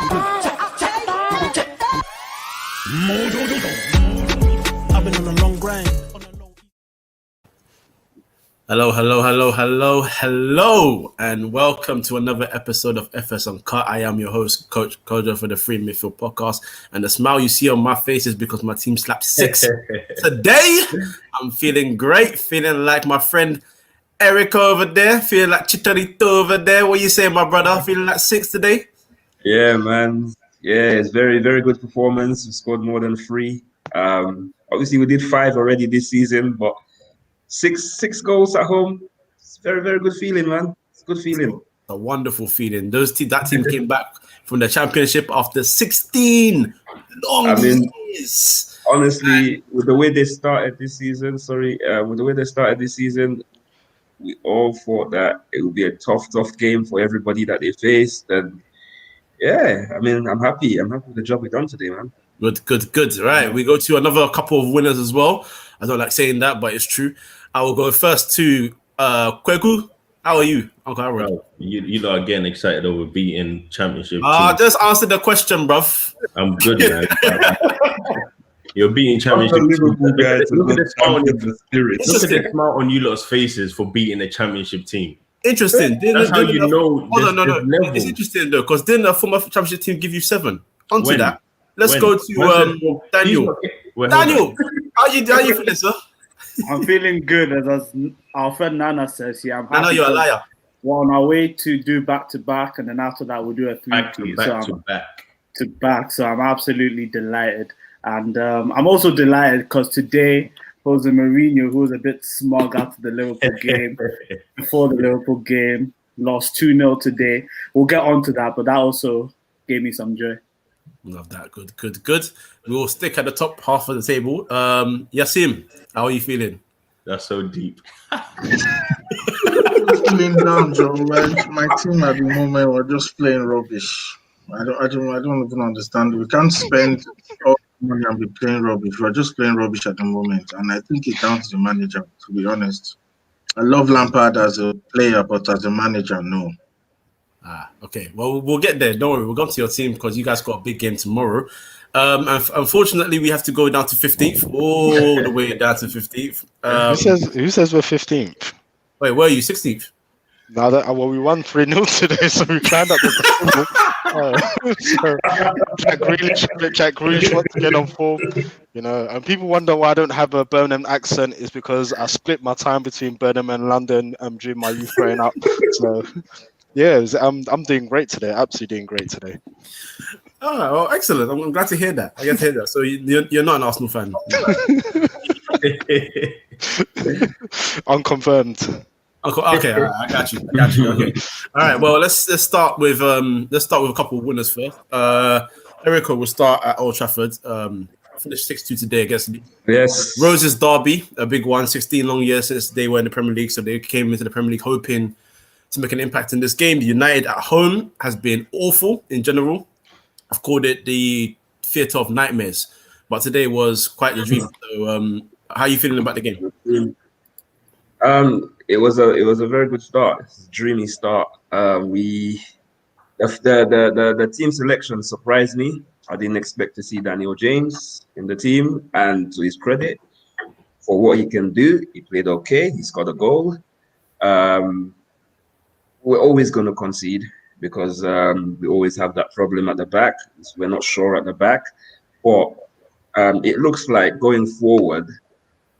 I've been on a long grind. Hello, and welcome to another episode of FS Uncut. I am your host, Coach Kojo for the Free Midfield Podcast, and the smile you see on my face is because my team slapped 6 today. I'm feeling great, feeling like my friend Eric over there, feeling like Chicharito over there. What you say, my brother? Feeling like 6 today? Yeah, man. Yeah, it's very, very good performance. We scored more than 3. Obviously, we did 5 already this season, but six goals at home. It's a very, very good feeling, man. It's a good feeling. A wonderful feeling. That team came back from the championship after 16 long years. Honestly, with the way they started this season, we all thought that it would be a tough game for everybody that they faced. And yeah, I mean, I'm happy. I'm happy with the job we done today, man. Good. Right, we go to another couple of winners as well. I don't like saying that, but it's true. I will go first to Kweku. How are you, Uncle Harold? Bro, you lot are getting excited over beating championship. Just answer the question, bruv. I'm good, man. You're beating championship. Look at the smile on you lot's faces for beating a championship team. Interesting. That's how you know. No. It's interesting though, because didn't the former championship team give you 7? Onto that. Let's go to Daniel. Daniel, how you feeling, sir? I'm feeling good, as our friend Nana says. Yeah, I'm happy. I know you're a liar. We're on our way to do back-to-back, and then after that we'll do a 3-2. Back-to-back. So I'm absolutely delighted, and I'm also delighted because today Jose Mourinho, who was a bit smug after the Liverpool game, before the Liverpool game, lost 2-0 today. We'll get on to that, but that also gave me some joy. Love that. Good. We will stick at the top half of the table. Yassim, how are you feeling? That's so deep. Feeling down, Joe. My team at the moment were just playing rubbish. I don't even understand. We can't spend all the money and be playing rubbish. We're just playing rubbish at the moment, and I think it's down to the manager. To be honest, I love Lampard as a player, but as a manager, no. Okay. Well, we'll get there. Don't worry. We'll go to your team because you guys got a big game tomorrow. And unfortunately, we have to go down to 15th, all the way down to 15th. Who says we're 15th? Wait, where are you? 16th? Now that we won 3-0 today, so we climbed up the so Jack Grealish wants to get on form, and people wonder why I don't have a Birmingham accent. Is because I split my time between Birmingham and London during my youth growing up. So. Yeah, I'm doing great today. Absolutely doing great today. Oh, well, excellent. I'm glad to hear that. So you're not an Arsenal fan? Unconfirmed. Okay, all right, I got you. Okay. All right. Well, let's start with a couple of winners first. Erico will start at Old Trafford. Finished 6-2 today against Rose's derby, a big one. 16 long years since they were in the Premier League, so they came into the Premier League hoping to make an impact in this game. United at home has been awful in general. I've called it the theatre of nightmares, but today was quite the dream. So, how are you feeling about the game? It was a very good start. It's a dreamy start. The team selection surprised me. I didn't expect to see Daniel James in the team, and to his credit, for what he can do, he played okay. He scored a goal. We're always going to concede because we always have that problem at the back. We're not sure at the back. But it looks like going forward,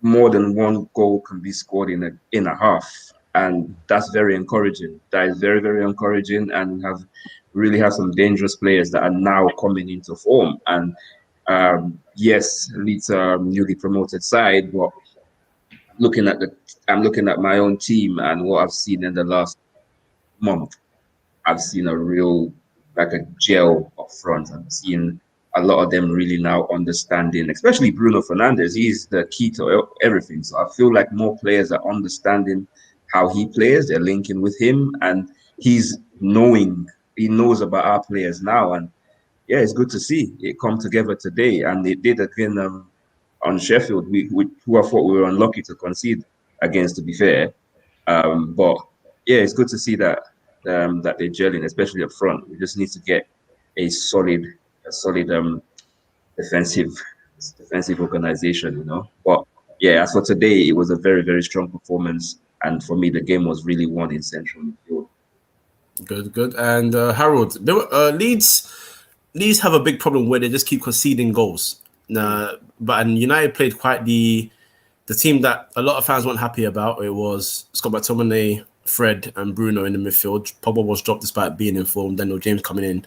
more than one goal can be scored in a half. And that's very encouraging. That is very, very encouraging. And really have some dangerous players that are now coming into form. And yes, Leeds are newly promoted side, but I'm looking at my own team and what I've seen in the last month. I've seen a real, like a gel up front. I've seen a lot of them really now understanding, especially Bruno Fernandes. He's the key to everything. So I feel like more players are understanding how he plays. They're linking with him, and he knows about our players now. And yeah, it's good to see it come together today. And it did again on Sheffield, who I thought we were unlucky to concede against, to be fair. But yeah, it's good to see that they're gelling, especially up front. We just need to get a solid defensive organization, But yeah, as for today, it was a very, very strong performance, and for me, the game was really won in central midfield. Good. And Harold, Leeds have a big problem where they just keep conceding goals. And United played quite the team that a lot of fans weren't happy about. It was Scott McTominay, Fred, and Bruno in the midfield. Pogba was dropped despite being informed. Daniel James coming in.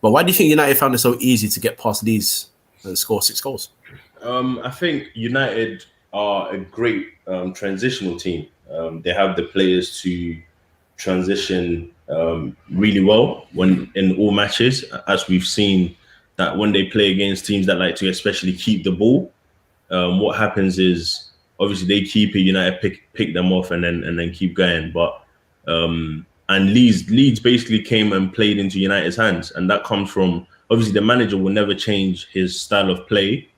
But why do you think United found it so easy to get past Leeds and score 6 goals? I think United are a great transitional team. They have the players to transition really well when in all matches, as we've seen that when they play against teams that like to especially keep the ball, what happens is obviously they keep it, United pick them off and then keep going. But and Leeds basically came and played into United's hands, and that comes from obviously the manager will never change his style of play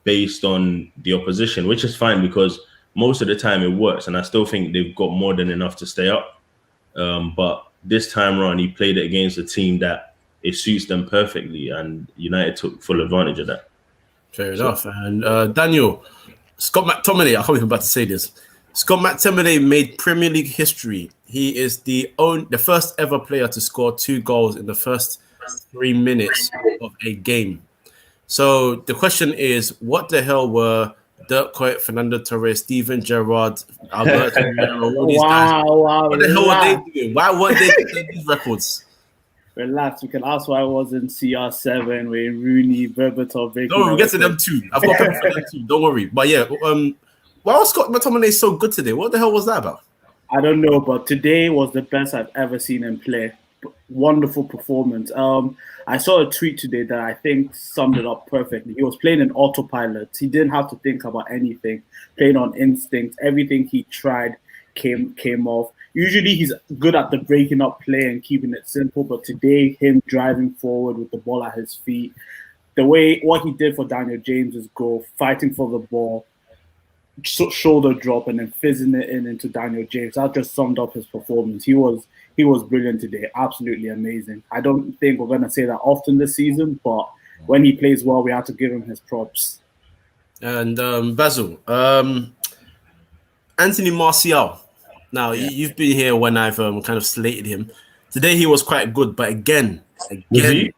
based on the opposition, which is fine because most of the time it works, and I still think they've got more than enough to stay up. But this time around, he played it against a team that it suits them perfectly, and United took full advantage of that. Fair enough. And Daniel, Scott McTominay, I can't even about to say this. Scott McTominay made Premier League history. He is the first ever player to score 2 goals in the first 3 minutes of a game. So the question is, what the hell were Dirk Kuyt, Fernando Torres, Steven Gerrard, Alberto all these guys? What the hell were they doing? Why weren't they doing these records? Relax, we can ask why it wasn't CR7, Wayne Rooney, Berbatov. No, we'll get to them too. I've got people for them too. Don't worry. But yeah, why was Scott McTominay so good today? What the hell was that about? I don't know, but today was the best I've ever seen him play. Wonderful performance. I saw a tweet today that I think summed it up perfectly. He was playing in autopilot. He didn't have to think about anything. Playing on instinct. Everything he tried came off. Usually he's good at the breaking up play and keeping it simple, but today him driving forward with the ball at his feet, what he did for Daniel James's goal, fighting for the ball, shoulder drop and then fizzing it into Daniel James, that just summed up his performance. He was brilliant today, absolutely amazing. I don't think we're going to say that often this season, but when he plays well, we have to give him his props. And Basil, Anthony Martial. Now, you've been here when I've kind of slated him. Today he was quite good, but again, yes,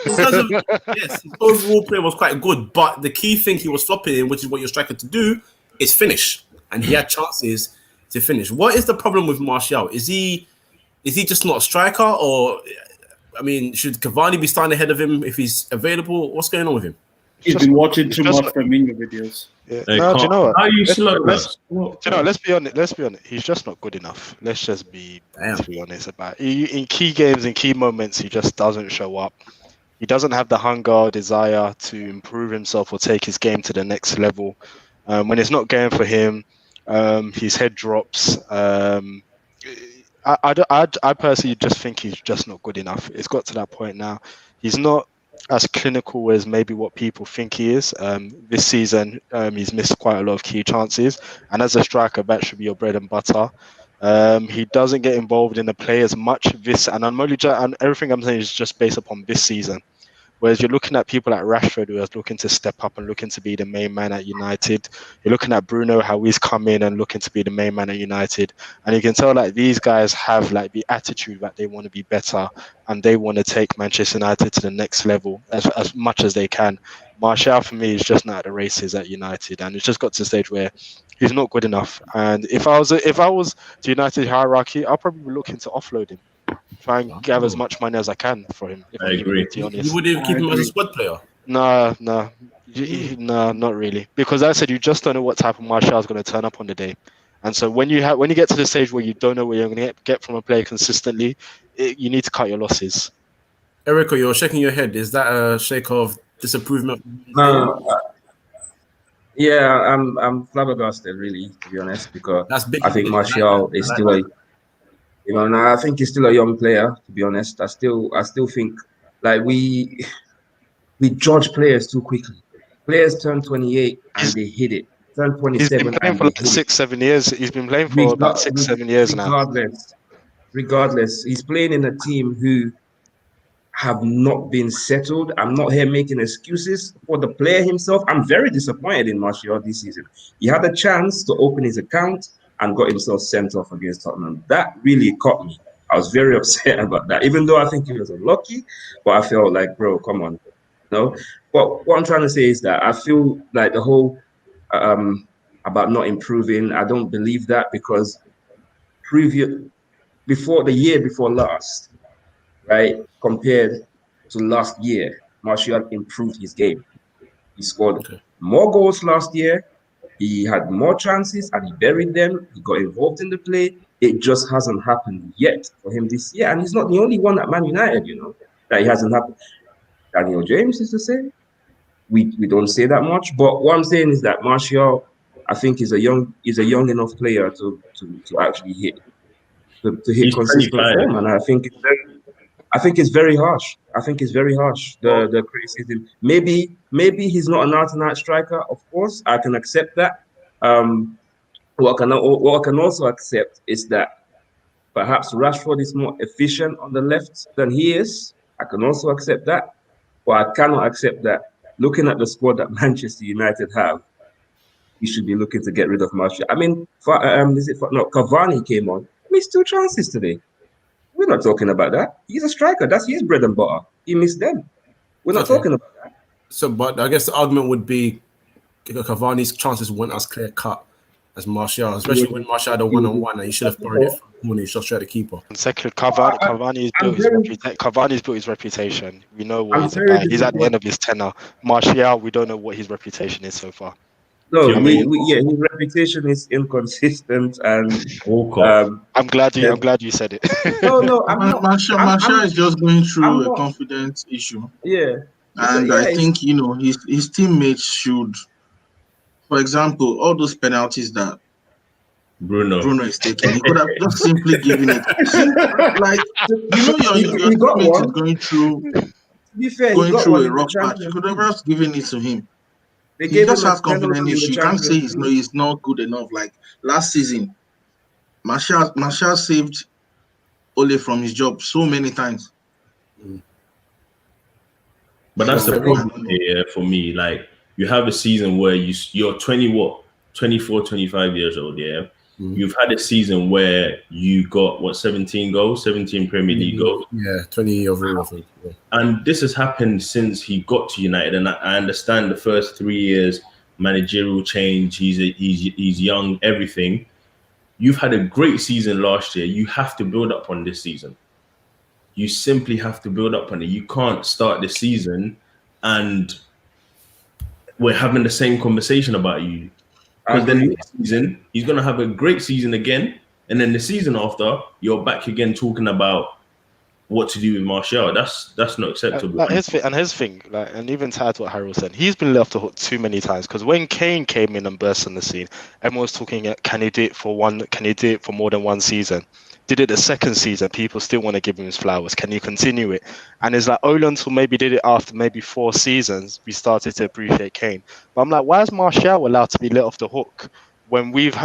his overall play was quite good, but the key thing he was flopping in, which is what you're striker to do, is finish. And he had chances to finish. What is the problem with Martial? Is he just not a striker, or I mean, should Cavani be starting ahead of him if he's available? What's going on with him? He's been watching too much Firmino videos. Yeah. No, do you know what? How are you slow? Let's be honest. He's just not good enough. Let's just be honest about it. In key games, in key moments, he just doesn't show up. He doesn't have the hunger or desire to improve himself or take his game to the next level. When it's not going for him, his head drops. I personally just think he's just not good enough. It's got to that point now. He's not as clinical as maybe what people think he is. This season, he's missed quite a lot of key chances. And as a striker, that should be your bread and butter. He doesn't get involved in the play as much and everything I'm saying is just based upon this season. Whereas you're looking at people like Rashford, who is looking to step up and looking to be the main man at United. You're looking at Bruno, how he's come in and looking to be the main man at United. And you can tell like these guys have like the attitude that they want to be better and they want to take Manchester United to the next level as much as they can. Martial, for me, is just not at the races at United. And it's just got to the stage where he's not good enough. And if I was to United hierarchy, I'll probably be looking to offload him. Try and gather as much money as I can for him. I agree. You wouldn't keep him as a squad player? No, not really. Because as I said, you just don't know what type of Martial is going to turn up on the day. And so when you get to the stage where you don't know where you're going to get from a player consistently, you need to cut your losses. Erica, you're shaking your head. Is that a shake of disapproval? Yeah, I'm flabbergasted, really, to be honest, because I think Martial is still I think he's still a young player, to be honest. I still think like we judge players too quickly. Players turn 28 and they hit it. Turn 27. He's been playing for like 6-7 years. He's been playing for about 6-7 years now. Regardless, he's playing in a team who have not been settled. I'm not here making excuses for the player himself. I'm very disappointed in Martial this season. He had a chance to open his account and got himself sent off against Tottenham. That really caught me. I was very upset about that, even though I think he was unlucky, but I felt like, bro, come on. No, but what I'm trying to say is that I feel like the whole about not improving, I don't believe that, because before the year before last, right, compared to last year, Martial improved his game. He scored more goals last year. He had more chances and he buried them. He got involved in the play. It just hasn't happened yet for him this year. And he's not the only one at Man United, that it hasn't happened. Daniel James is the same. We don't say that much. But what I'm saying is that Martial, I think, is a young enough player to actually hit consistent form. And I think it's very harsh. The criticism. Maybe he's not an out-and-out striker. Of course, I can accept that. What I can also accept is that perhaps Rashford is more efficient on the left than he is. I can also accept that. But I cannot accept that, looking at the squad that Manchester United have, we should be looking to get rid of Martial. I mean, Cavani came on. Missed 2 chances today. We're not talking about that. He's a striker. That's his bread and butter. He missed them. We're not talking about that. So, but I guess the argument would be Cavani's chances weren't as clear cut as Martial, especially when Martial had a one-on-one and he should have buried it from corner. He shot straight at the keeper. And second, Cavani's built his reputation. We know what he's about. He's at the end of his tenure. Martial, we don't know what his reputation is so far. No, his reputation is inconsistent, and I'm glad you said it. No, Martial is just going through a confidence issue. Yeah, and I think his teammates should, for example, all those penalties that Bruno is taking, he could have just simply given it. Like your teammate is going through. To be fair, going through a rough patch. You could have just given it to him. He just has confidence issue. You can't say he's not good enough. Like last season, Martial saved Ole from his job so many times. But that's the problem here for me. Like, you have a season where you're 24, 25 years old, yeah? You've had a season where you got, 17 goals, 17 Premier League goals? Yeah, 20 overall, I think. Yeah. And this has happened since he got to United. And I understand the first 3 years, managerial change, he's young, everything. You've had a great season last year. You have to build up on this season. You simply have to build up on it. You can't start the season and we're having the same conversation about you. Because then next season, he's going to have a great season again. And then the season after, you're back again talking about what to do with Martial. That's not acceptable. His thing, and even tied to what Harold said, he's been left the hook too many times. Because when Kane came in and burst on the scene, everyone was talking, can he do it for more than one season? Did it the second season, people still want to give him his flowers. Can he continue it? And it's like only until maybe did it after maybe 4 seasons, we started to appreciate Kane. But I'm like, why is Martial allowed to be let off the hook when we've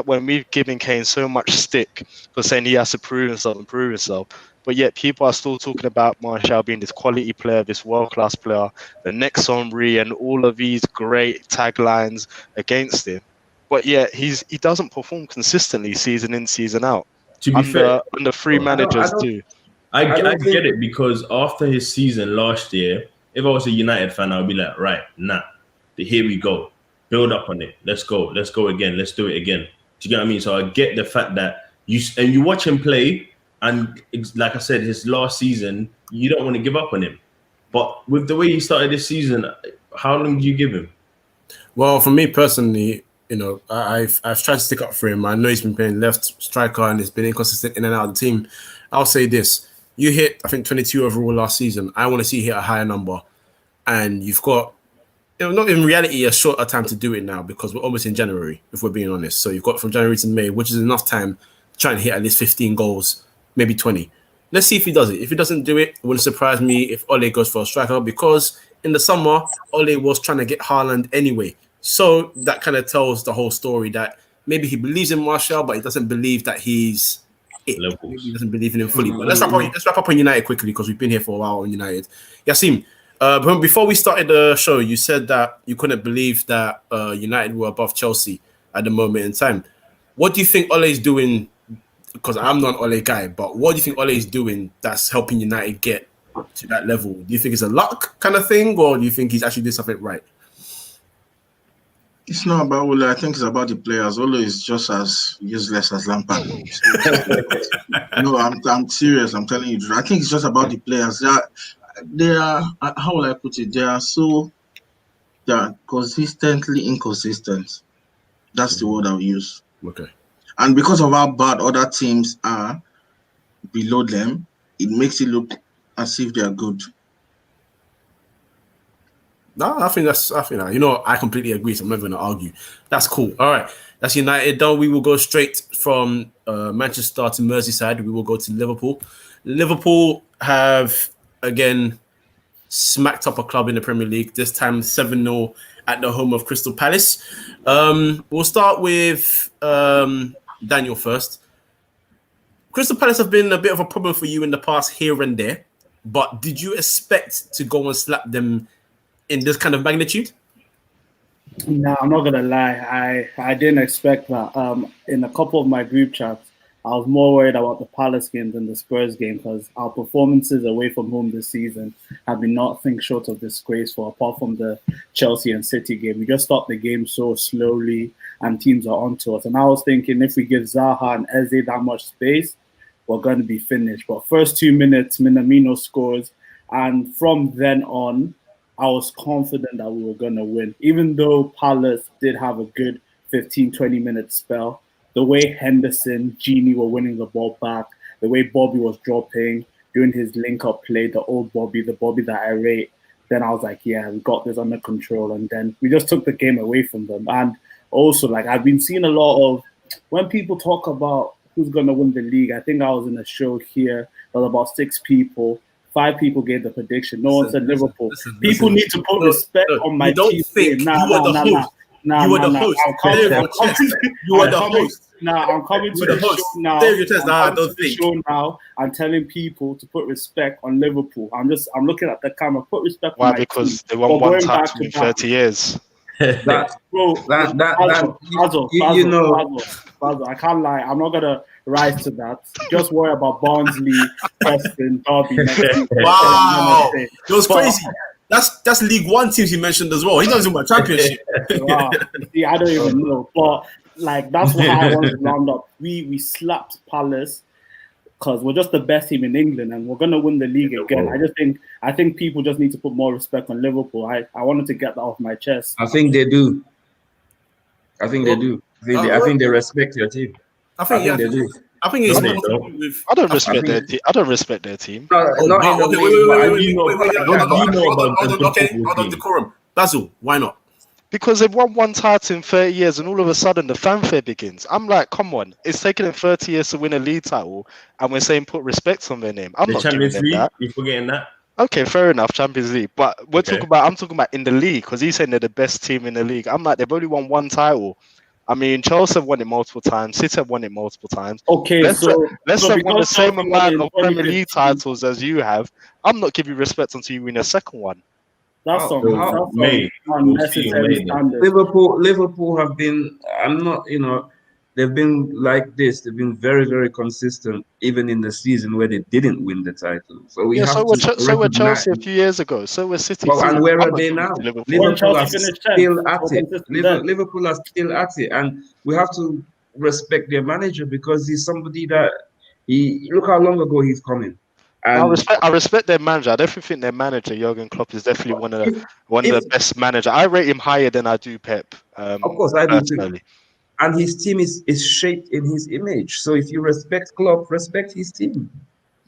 given Kane so much stick for saying he has to prove himself? But yet people are still talking about Martial being this quality player, this world-class player, the next Henry, and all of these great taglines against him. But yet he doesn't perform consistently season in, season out. To be fair, under 3 managers do. I get it, because after his season last year, if I was a United fan, I'd be like, right, here we go. Build up on it. Let's go again. Let's do it again. Do you get what I mean? So I get the fact that you watch him play, and like I said, his last season, you don't want to give up on him. But with the way he started this season, how long do you give him? Well, for me personally, I've tried to stick up for him. I know he's been playing left striker and he's been inconsistent in and out of the team. I'll say this. You hit, I think, 22 overall last season. I want to see you hit a higher number. And you've got, not in reality, a shorter time to do it now, because we're almost in January, if we're being honest. So you've got from January to May, which is enough time to try and hit at least 15 goals, maybe 20. Let's see if he does it. If he doesn't do it wouldn't surprise me if Ole goes for a striker, because in the summer, Ole was trying to get Haaland anyway. So that kind of tells the whole story that maybe he believes in Martial, but he doesn't believe that he's it. Maybe he doesn't believe in him fully. But let's wrap up on United quickly because we've been here for a while on United. Yassine, before we started the show, you said that you couldn't believe that United were above Chelsea at the moment in time. What do you think Ole's doing? Because I'm not an Ole guy, but what do you think Ole is doing that's helping United get to that level? Do you think it's a luck kind of thing, or do you think he's actually doing something right? It's not about Ole. I think it's about the players. Ole is just as useless as Lampard. No, I'm serious. I'm telling you. I think it's just about the players. They are how will I put it? They are consistently inconsistent. That's the word I'll use. Okay. And because of how bad other teams are below them, it makes it look as if they are good. No, I think I completely agree. So I'm never going to argue. That's cool. All right. That's United done. We will go straight from Manchester to Merseyside. We will go to Liverpool. Liverpool have, again, smacked up a club in the Premier League, this time 7-0 at the home of Crystal Palace. We'll start with Daniel first. Crystal Palace have been a bit of a problem for you in the past here and there, but did you expect to go and slap them in this kind of magnitude? No, I'm not going to lie. I didn't expect that. In a couple of my group chats, I was more worried about the Palace game than the Spurs game because our performances away from home this season have been nothing short of disgraceful, apart from the Chelsea and City game. We just stopped the game so slowly and teams are onto us. And I was thinking if we give Zaha and Eze that much space, we're going to be finished. But first 2 minutes, Minamino scores. And from then on, I was confident that we were going to win. Even though Palace did have a good 15, 20-minute spell, the way Henderson, Gini were winning the ball back, the way Bobby was dropping, doing his link-up play, the old Bobby, the Bobby that I rate, then I was like, yeah, we got this under control. And then we just took the game away from them. And also, I've been seeing a lot of, when people talk about who's going to win the league, I think I was in a show here, there was about 6 people. 5 people gave the prediction. No one said Liverpool. People need to put respect on my team. You were the host. You were the host. You were the host. I'm coming to the show now. I don't think. Now I'm telling people to put respect on Liverpool. I'm looking at the camera. Put respect. Why? Because they won one title in 30 years. Basil, I can't lie. I'm not gonna rise to that. Just worry about Barnsley, Preston, Derby next week. Wow, it was crazy. That's League One teams you mentioned as well. He knows about Championship. Wow. See, I don't even know, but that's what I want to round up. We slapped Palace because we're just the best team in England and we're gonna win the league again. I think people just need to put more respect on Liverpool. I wanted to get that off my chest. I think they do. I think they respect your team. I think they do. I think it's I don't respect their team. I don't respect their team. Hold on, decorum. Basil, why not? Because they've won one title in 30 years and all of a sudden the fanfare begins. I'm like, come on. It's taken them 30 years to win a league title and we're saying put respect on their name. I'm not Champions giving them League, that. you're forgetting that? Okay, fair enough, Champions League. But I'm talking about in the league because he's saying they're the best team in the league. I'm like, they've only won one title. I mean, Chelsea have won it multiple times. City have won it multiple times. Okay, let's have won the same amount of Premier League titles as you have. I'm not giving you respect until you win a second one. That's unnecessary standard. Liverpool have been. They've been like this. They've been very, very consistent, even in the season where they didn't win the title. So were Chelsea a few years ago. So were City. Well, and where are they now? Liverpool are still at it. Liverpool are still at it, and we have to respect their manager because he's somebody that look how long ago he's coming. And I respect their manager. I definitely think their manager, Jurgen Klopp, is definitely one of the best managers. I rate him higher than I do Pep. Of course, I do too. And his team is shaped in his image. So if you respect Klopp, respect his team.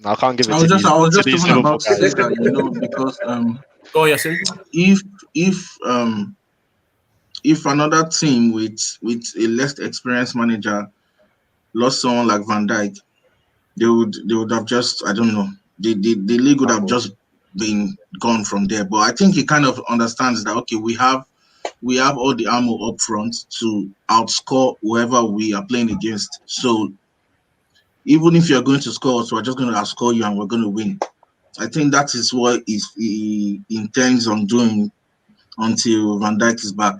No, I can't give it I was just talking about that, because if another team with a less experienced manager lost someone like Van Dijk, they would have just, I don't know, the league would have just been gone from there. But I think he kind of understands that, okay, we have all the ammo up front to outscore whoever we are playing against. So even if you're going to score, so we're just going to outscore you and we're going to win. I think that is what he intends on doing until Van Dijk is back.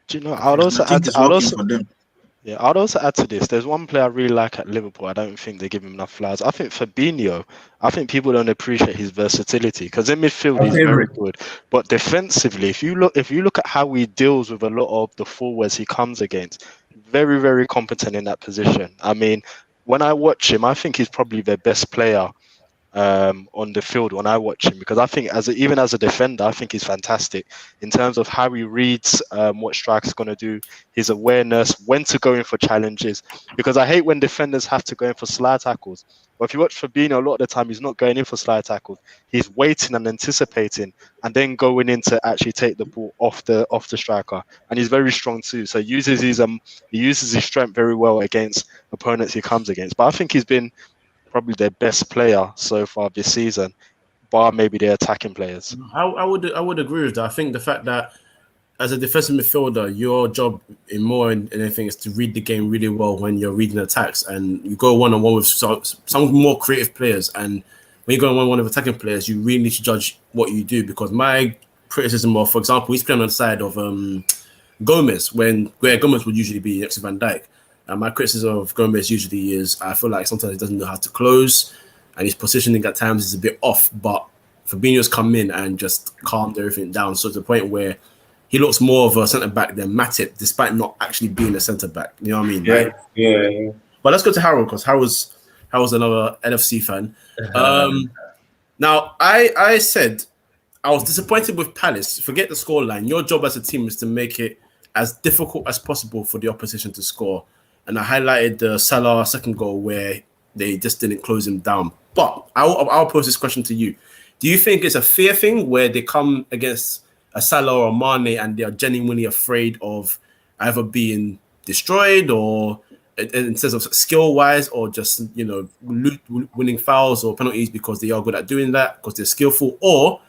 Do you know? I think it's working for them. Yeah, I'd also add to this. There's one player I really like at Liverpool. I don't think they give him enough flowers. I think Fabinho. I think people don't appreciate his versatility because in midfield he's very good, but defensively, if you look at how he deals with a lot of the forwards he comes against, very, very competent in that position. I mean, when I watch him, I think he's probably their best player on the field when I watch him, because I think even as a defender, I think he's fantastic in terms of how he reads what strikers going to do, his awareness, when to go in for challenges, because I hate when defenders have to go in for slide tackles. But if you watch Fabinho, a lot of the time he's not going in for slide tackles. He's waiting and anticipating and then going in to actually take the ball off the striker. And he's very strong too. So he uses his strength very well against opponents he comes against. But I think he's been probably their best player so far this season, bar maybe their attacking players. I would agree with that. I think the fact that as a defensive midfielder, your job in more than anything is to read the game really well when you're reading attacks, and you go one-on-one with some more creative players. And when you go one-on-one with attacking players, you really need to judge what you do, because my criticism of, for example, he's playing on the side of Gomez where Gomez would usually be next to Van Dijk. And my criticism of Gomez usually is I feel like sometimes he doesn't know how to close, and his positioning at times is a bit off. But Fabinho's come in and just calmed everything down, so to the point where he looks more of a centre back than Matip, despite not actually being a centre back. You know what I mean? Yeah, yeah. But let's go to Harold, because Harold's another NFC fan. Now, I said I was disappointed with Palace. Forget the scoreline. Your job as a team is to make it as difficult as possible for the opposition to score. And I highlighted the Salah second goal where they just didn't close him down. But I'll pose this question to you. Do you think it's a fear thing where they come against a Salah or a Mane and they are genuinely afraid of either being destroyed or in terms of skill-wise, or just, winning fouls or penalties because they are good at doing that, because they're skillful? Or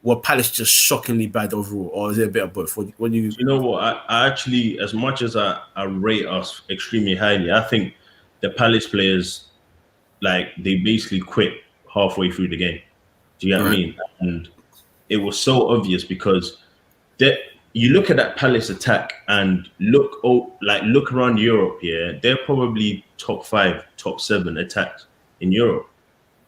were Palace just shockingly bad overall, or is it a bit of both? What do you? You know what? I actually, as much as I rate us extremely highly, I think the Palace players, they basically quit halfway through the game. Do you get what I mean? And it was so obvious, because you look at that Palace attack and look around Europe here, they're probably top 5, top 7 attacks in Europe.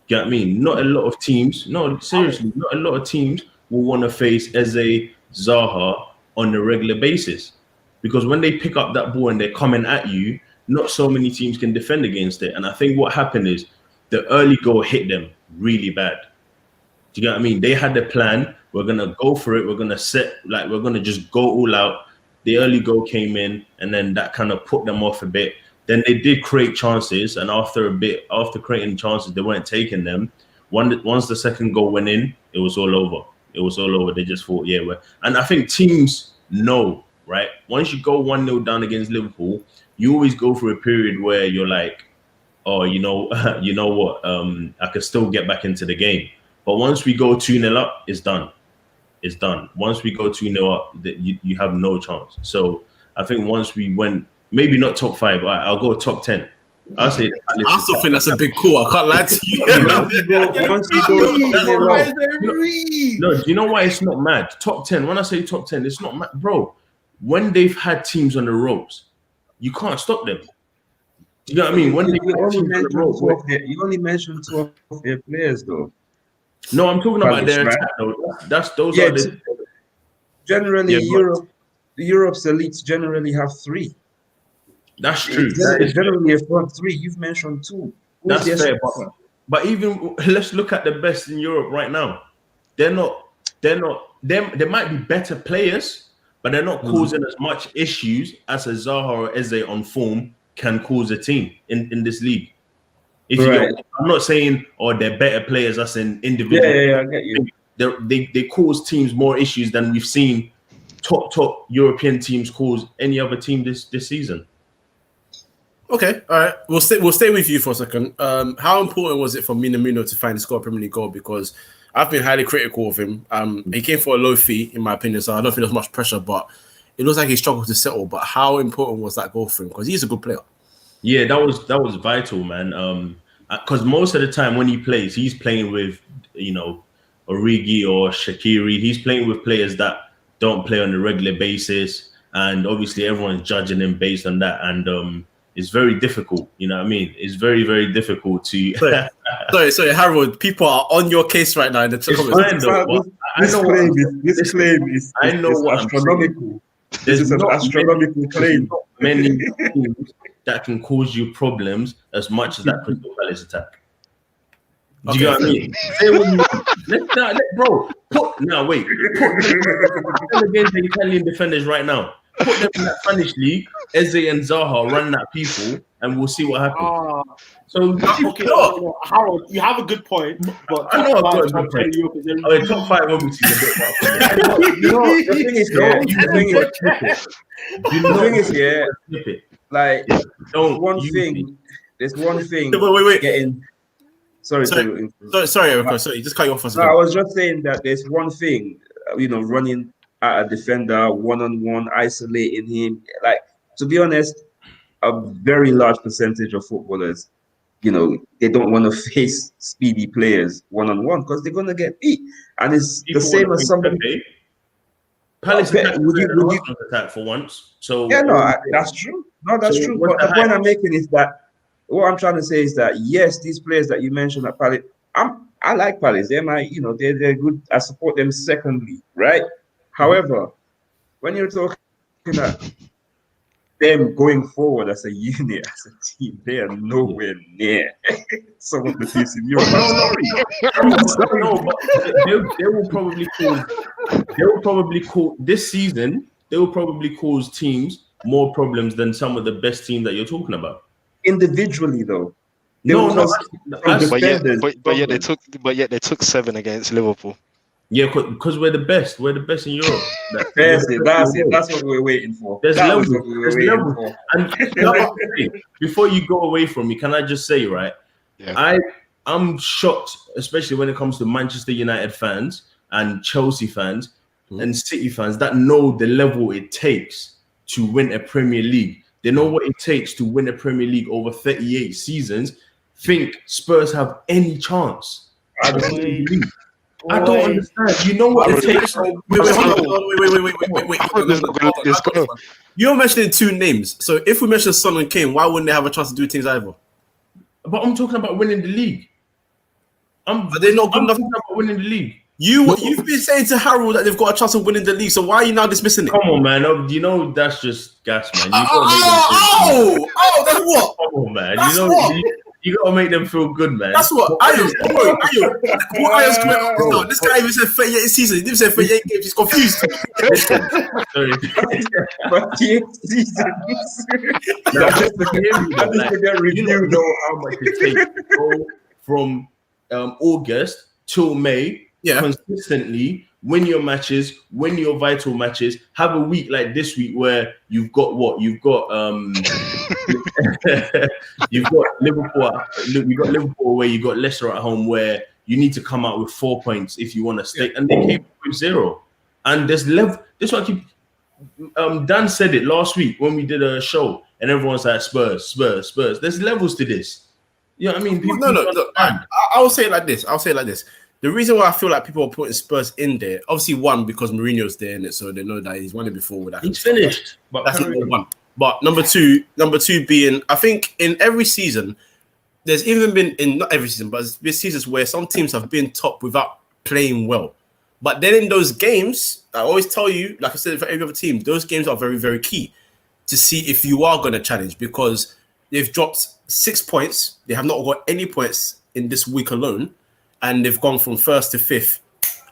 You know what I mean? Not a lot of teams, no, seriously, not a lot of teams will want to face Eze, Zaha on a regular basis. Because when they pick up that ball and they're coming at you, not so many teams can defend against it. And I think what happened is the early goal hit them really bad. Do you get what I mean? They had the plan. We're going to go for it. We're going to we're going to just go all out. The early goal came in, and then that kind of put them off a bit. Then they did create chances, and after creating chances, they weren't taking them. Once the second goal went in, it was all over. It was all over. They just thought, and I think teams know, right? Once you go 1-0 down against Liverpool, you always go through a period where you're like, oh, you know what? I could still get back into the game. But once we go 2-0 up, it's done. It's done. Once we go 2-0 up, you have no chance. So I think once we went, maybe not top 5, but I'll go top 10. I'll say. I still think that's a big call. I can't lie to you. No, do you know why it's not mad? Top 10. When I say top 10, it's not mad, bro. When they've had teams on the ropes, you can't stop them. Do you know what I mean? When you only mentioned 2 of their players, though. No, I'm talking about their attack, though. Generally, Europe's elites generally have 3. That's true. It's generally a front 3. You've mentioned 2. That's fair. But even let's look at the best in Europe right now. They might be better players, but they're not causing as much issues as a Zaha or Eze on form can cause a team in this league. I'm not saying they're better players as an individual. Yeah, I get you. They cause teams more issues than we've seen top European teams cause any other team this season. Okay, all right. We'll stay with you for a second. How important was it for Minamino to finally score a Premier League goal? Because I've been highly critical of him. He came for a low fee, in my opinion, so I don't think there's much pressure, but it looks like he struggled to settle. But how important was that goal for him? Because he's a good player. Yeah, that was vital, man. Because most of the time when he plays, he's playing with, Origi or Shaqiri. He's playing with players that don't play on a regular basis, and obviously everyone's judging him based on that. And it's very difficult. You know what I mean? It's very, very difficult to. Sorry, Harold. People are on your case right now in the comments. This claim is astronomical. This is an astronomical claim. Many teams that can cause you problems as much as that Crystal Palace attack. Do you know what I mean? Say what you want. Bro, put them against the Italian defenders right now. Put them in that Spanish league. Eze and Zaha run that people, and we'll see what happens. Harold, you have a good point, but I know I've got a good point. Top 5 obviously is a bit more. The thing is, like, there's one thing. Wait. Sorry, just cut you off. I was just saying that there's one thing, running at a defender one-on-one, isolating him. Like, to be honest, a very large percentage of footballers, they don't want to face speedy players one-on-one because they're going to get beat. And it's the same as somebody. Palace attack for once. So that's true. No, that's true. But the point I'm making is that what I'm trying to say is that yes, these players that you mentioned at Palace, I like Palace. They're they're good. I support them secondly, right? However, when you're talking about them going forward as a unit, as a team, they are nowhere near some of the teams in Europe. They will probably cause this season. They will probably cause teams more problems than some of the best teams that you're talking about. Individually, though. But yet they took 7 against Liverpool. Yeah, because we're the best. We're the best in Europe. That's it. That's what we're waiting for. There's levels. And before you go away from me, can I just say, right? Yeah. I'm shocked, especially when it comes to Manchester United fans and Chelsea fans and City fans that know the level it takes to win a Premier League. They know what it takes to win a Premier League over 38 seasons. Think Spurs have any chance? I don't understand. You know what it takes. Wait. You're mentioning 2 names. So if we mention Son and Kane, why wouldn't they have a chance to do things either? But I'm talking about winning the league. Are they not good enough about winning the league? You've been saying to Harold that they've got a chance of winning the league. So why are you now dismissing it? Come on, man. That's just gas, man. That's what? Come on, man. You gotta make them feel good, man. That's what. This guy even said 38 seasons. He didn't say 38 games. He's confused. 38 seasons. You know how much it takes to go from August till May. Yeah, consistently win your matches, win your vital matches. Have a week like this week where you've got Liverpool. You got Liverpool where you got Leicester at home where you need to come out with 4 points if you want to stay, and they came with 0. And there's level. This one I keep. Dan said it last week when we did a show, and everyone's like Spurs. There's levels to this. You know what I mean? No. I'll say it like this. The reason why I feel like people are putting Spurs in there, obviously, one, because Mourinho's there in it, so they know that he's won it before with that. He's finished. But that's number one. But number two being, I think in every season, there's even been, in not every season, but there's been seasons where some teams have been top without playing well. But then in those games, I always tell you, like I said for every other team, those games are very, very key to see if you are going to challenge, because they've dropped 6 points. They have not got any points in this week alone. And they've gone from 1st to 5th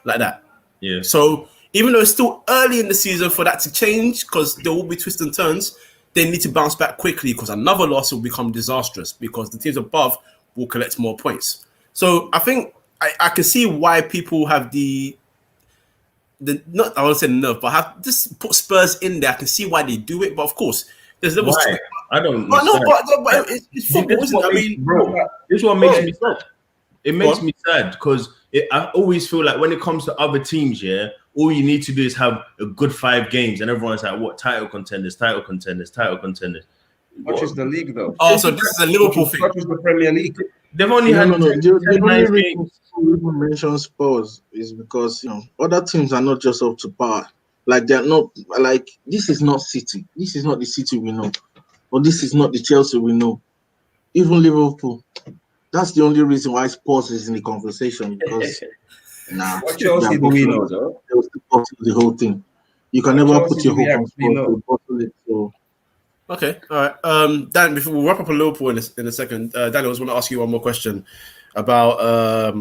like that. Yeah. So even though it's still early in the season for that to change, because there will be twists and turns, they need to bounce back quickly, because another loss will become disastrous because the teams above will collect more points. So I think I can see why people have the not, I won't say nerve, but have just put Spurs in there. I can see why they do it, but of course, there's levels. Why? I don't. But no, but it's football, isn't it? I mean, bro, this is what makes me sad. It makes me sad because I always feel like when it comes to other teams, all you need to do is have a good 5 games, and everyone's like, "What title contenders? Watches the league though. Oh, so this is a Liverpool thing. Watches the Premier League. They've only had the only reason people mention Spurs is because other teams are not just up to par. Like they're not like this is not City. This is not the City we know, or this is not the Chelsea we know. Even Liverpool. That's the only reason why Spurs is in the conversation because what Chelsea do we know though? They'll still bottle the whole thing. You can never put your hope on Spurs to bottle it. So. Okay, all right. Dan, before we wrap up on Liverpool in a second, Dan, I was going to ask you one more question about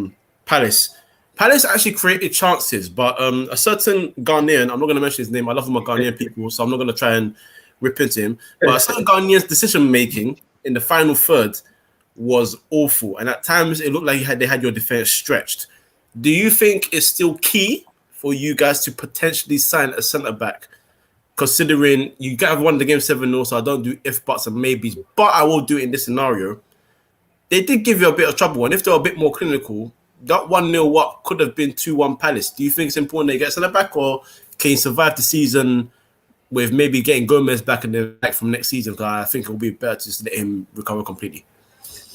Palace. Palace actually created chances, but a certain Ghanaian, I'm not going to mention his name. I love my Ghanaian people, so I'm not going to try and rip into him. But a certain Ghanaian's decision-making in the final third was awful. And at times, it looked like they had your defense stretched. Do you think it's still key for you guys to potentially sign a centre-back, considering you guys won the game 7-0, so I don't do if, buts, and maybes, but I will do it in this scenario? They did give you a bit of trouble, and if they're a bit more clinical, that 1-0 what could have been 2-1 Palace. Do you think it's important they get centre-back, or can you survive the season with maybe getting Gomez back and then back from next season? Because I think it will be better to just let him recover completely.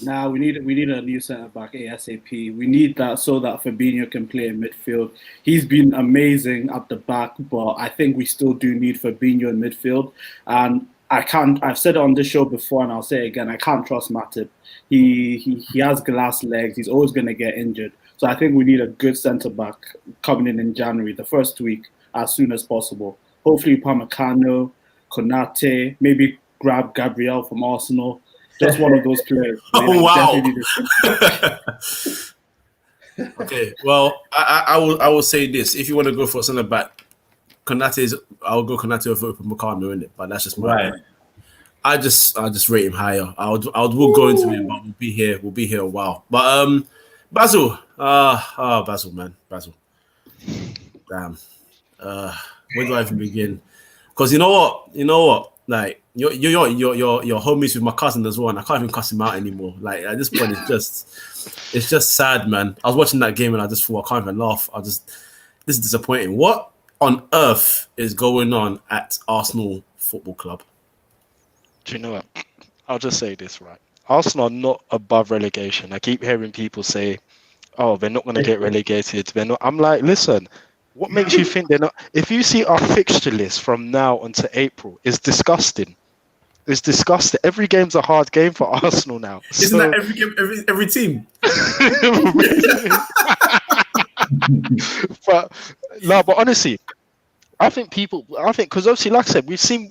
Nah, we need a new centre back ASAP. We need that so that Fabinho can play in midfield. He's been amazing at the back, but I think we still do need Fabinho in midfield. And I've said it on this show before, and I'll say it again. I can't trust Matip. He has glass legs. He's always going to get injured. So I think we need a good centre back coming in January, the first week, as soon as possible. Hopefully, Upamecano, Konate, maybe grab Gabriel from Arsenal. Just one of those players. Oh, wow. Okay, well, I will say this. If you want to go for a centre back, I'll go Konate over Upamecano, in it, but that's just my right. I just rate him higher. We'll go into it, but we'll be here a while. But Basil, Basil, man, Basil. Damn. Where do I even begin? Because you know what? Like you're homies with my cousin as well, and I can't even cuss him out anymore. Like at this point, it's just sad, man. I was watching that game and I just thought I can't even laugh. This is disappointing. What on earth is going on at Arsenal Football Club? Do you know what? I'll just say this, right? Arsenal are not above relegation. I keep hearing people say, "Oh, they're not going to get relegated." They're not. I'm like, listen. What makes you think they're not? If you see our fixture list from now until April, it's disgusting. It's disgusting. Every game's a hard game for Arsenal now. Isn't that every team? But honestly, I think because obviously, like I said, we've seen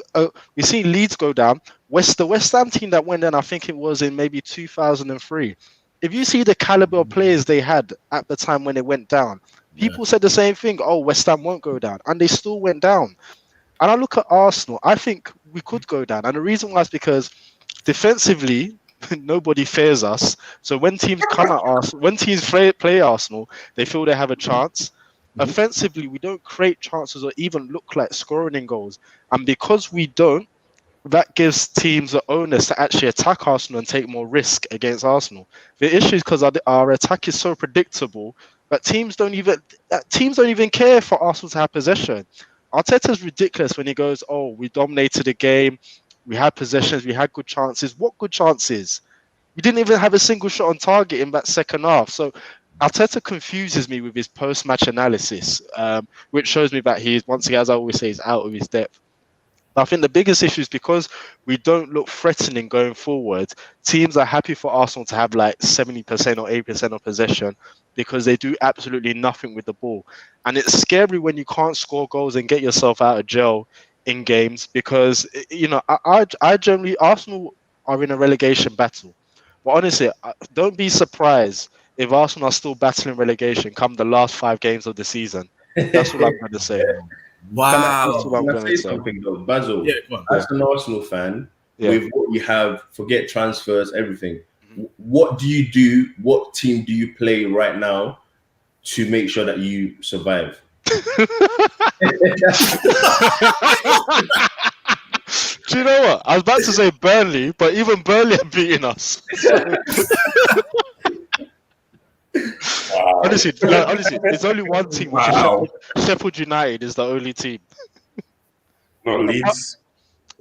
Leeds go down. The West Ham team that went down, I think it was in maybe 2003. If you see the caliber of players they had at the time when it went down, people said the same thing. Oh, West Ham won't go down, and they still went down. And I look at Arsenal. I think we could go down, and the reason why is because defensively, nobody fears us. So when teams come at Arsenal, when teams play Arsenal, they feel they have a chance. Offensively, we don't create chances or even look like scoring in goals, and because we don't, that gives teams the onus to actually attack Arsenal and take more risk against Arsenal. The issue is because our attack is so predictable that teams don't even care for Arsenal to have possession. Arteta's ridiculous when he goes, "Oh, we dominated the game, we had possessions, we had good chances." What good chances? We didn't even have a single shot on target in that second half. So Arteta confuses me with his post-match analysis, which shows me that he is, once again, as I always say, is out of his depth. I think the biggest issue is because we don't look threatening going forward. Teams are happy for Arsenal to have like 70% or 80% of possession because they do absolutely nothing with the ball. And it's scary when you can't score goals and get yourself out of jail in games because, I generally, Arsenal are in a relegation battle. But honestly, don't be surprised if Arsenal are still battling relegation come the last 5 games of the season. That's what I'm going to say. Wow. Can I say something though, Basil? As an Arsenal fan, with what you have, forget transfers, everything. What do you do? What team do you play right now to make sure that you survive? Do you know what? I was about to say Burnley, but even Burnley are beating us. Wow. Honestly, there's only one team. Which is Sheffield United is the only team. Not Leeds.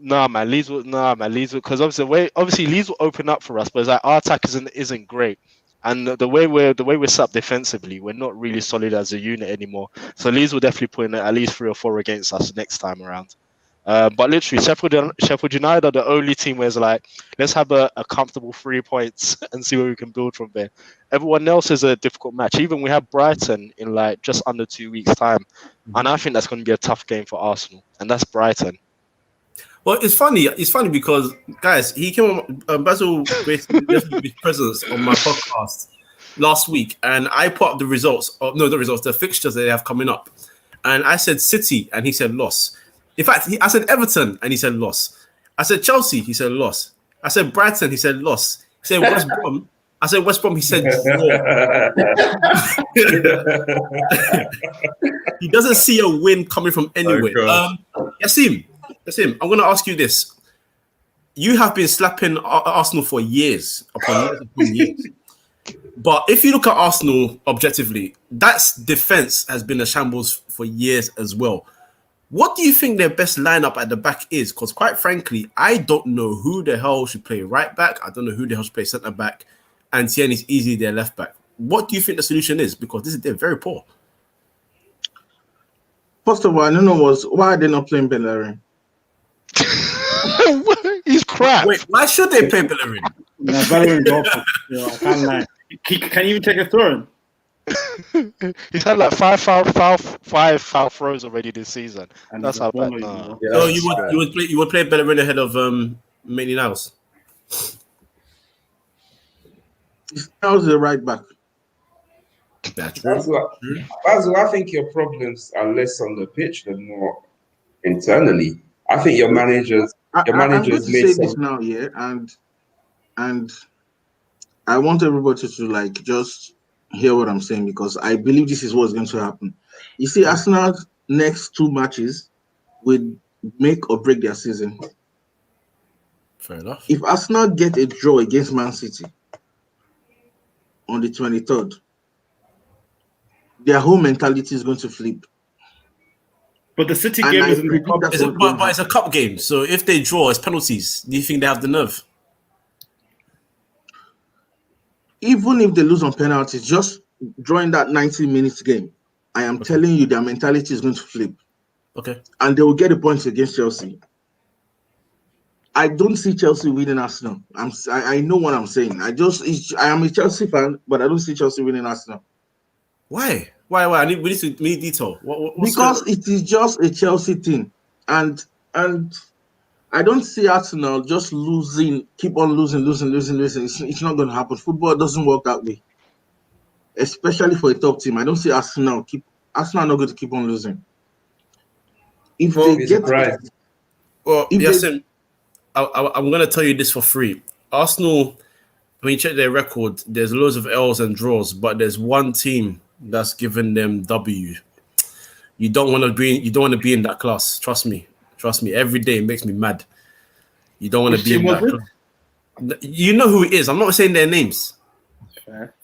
Nah, man, Leeds will because obviously Leeds will open up for us, but it's like our attack isn't great. And the way we're set up defensively, we're not really solid as a unit anymore. So Leeds will definitely put in at least 3 or 4 against us next time around. But literally, Sheffield United are the only team where it's like, let's have a comfortable 3 points and see where we can build from there. Everyone else is a difficult match. Even we have Brighton in like just under 2 weeks' time, and I think that's going to be a tough game for Arsenal, and that's Brighton. Well, it's funny. It's funny because, guys, he came on, Basil basically left his presence on my podcast last week, and I put up the fixtures that they have coming up. And I said City, and he said loss. In fact, I said Everton, and he said loss. I said Chelsea, he said loss. I said Brighton, he said loss. He said West Brom. I said West Brom, he said draw. He doesn't see a win coming from anywhere. Yassim, I'm going to ask you this. You have been slapping Arsenal for years upon years. But if you look at Arsenal objectively, that defense has been a shambles for years as well. What do you think their best lineup at the back is? Because quite frankly, I don't know who the hell should play right back. I don't know who the hell should play centre back. And Tierney's easily their left back. What do you think the solution is? Because they're very poor. First of all, I don't know why are they not playing Bellerin? He's crap. Wait, why should they play Bellerin? No, Bellerin's awful. I can't lie. Can you even take a throw? He's had like five foul throws already this season. And that's how bad. No, you would play Bellerin ahead of Maitland-Niles. How's the right back? That's true. Basil, I think your problems are less on the pitch than more internally. I think your managers I'm going to say this now, yeah, and I want everybody to like just hear what I'm saying because I believe this is what's going to happen. You see, Arsenal's next 2 matches will make or break their season. Fair enough. If Arsenal get a draw against Man City on the 23rd, their whole mentality is going to flip. But the City game is in the cup. But it's a cup game, so if they draw, it's penalties. Do you think they have the nerve? Even if they lose on penalties, just drawing that 90 minutes game, I am telling you their mentality is going to flip. Okay. And they will get the points against Chelsea. I don't see Chelsea winning Arsenal. I know what I'm saying. I am a Chelsea fan, but I don't see Chelsea winning Arsenal. Why? We need detail. Because it is just a Chelsea thing, and I don't see Arsenal just keep on losing. It's not going to happen. Football doesn't work that way, especially for a top team. I don't see Arsenal not going to keep on losing. If they get right, I'm going to tell you this for free. Arsenal, when you check their record, there's loads of L's and draws, but there's one team that's given them W. You don't want to be in that class. Trust me. Every day it makes me mad. You don't want to be in that class. You know who it is. I'm not saying their names. Fair.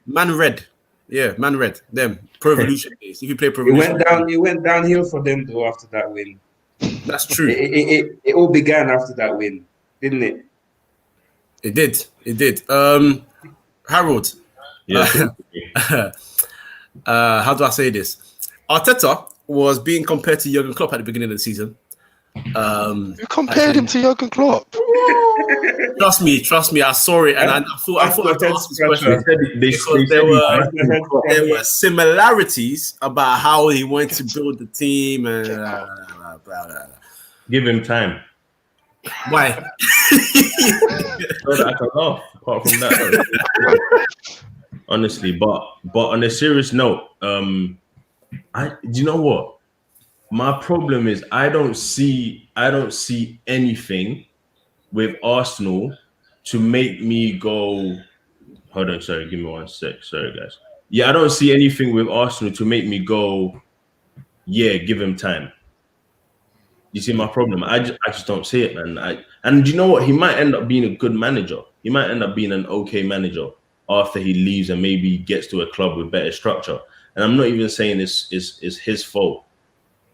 Man Red. Yeah, Man Red. Them. Pro Evolution days. If you play Pro Evolution. It went downhill for them though after that win. That's true. It all began after that win, didn't it? It did. Harold. Yeah. How do I say this? Arteta was being compared to Jurgen Klopp at the beginning of the season. You compared him to Jurgen Klopp. Trust me. I saw it, and I thought I'd ask this question because there were similarities about how he wanted to build the team and blah, blah, blah. Give him time. Why? So that I can laugh. Apart from that, honestly, but on a serious note, do you know what? My problem is I don't see anything with Arsenal to make me go. Hold on, sorry, give me 1 sec. Sorry, guys. Yeah, I don't see anything with Arsenal to make me go, yeah, give him time. You see my problem? I just don't see it, man. And you know what? He might end up being a good manager. He might end up being an okay manager after he leaves and maybe gets to a club with better structure. And I'm not even saying it's his fault,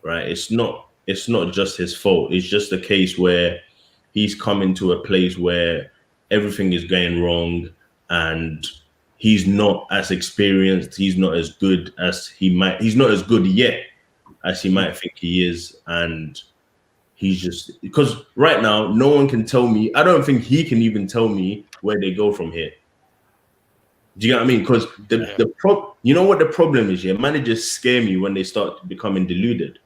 right? It's not it's not just his fault. It's just a case where he's come into a place where everything is going wrong and he's not as experienced. He's not as good as he's not as good yet as he might think he is. And he's just, because right now, no one can tell me, I don't think he can even tell me where they go from here. Do you get what I mean? Because you know what the problem is? Yeah, managers scare me when they start becoming deluded,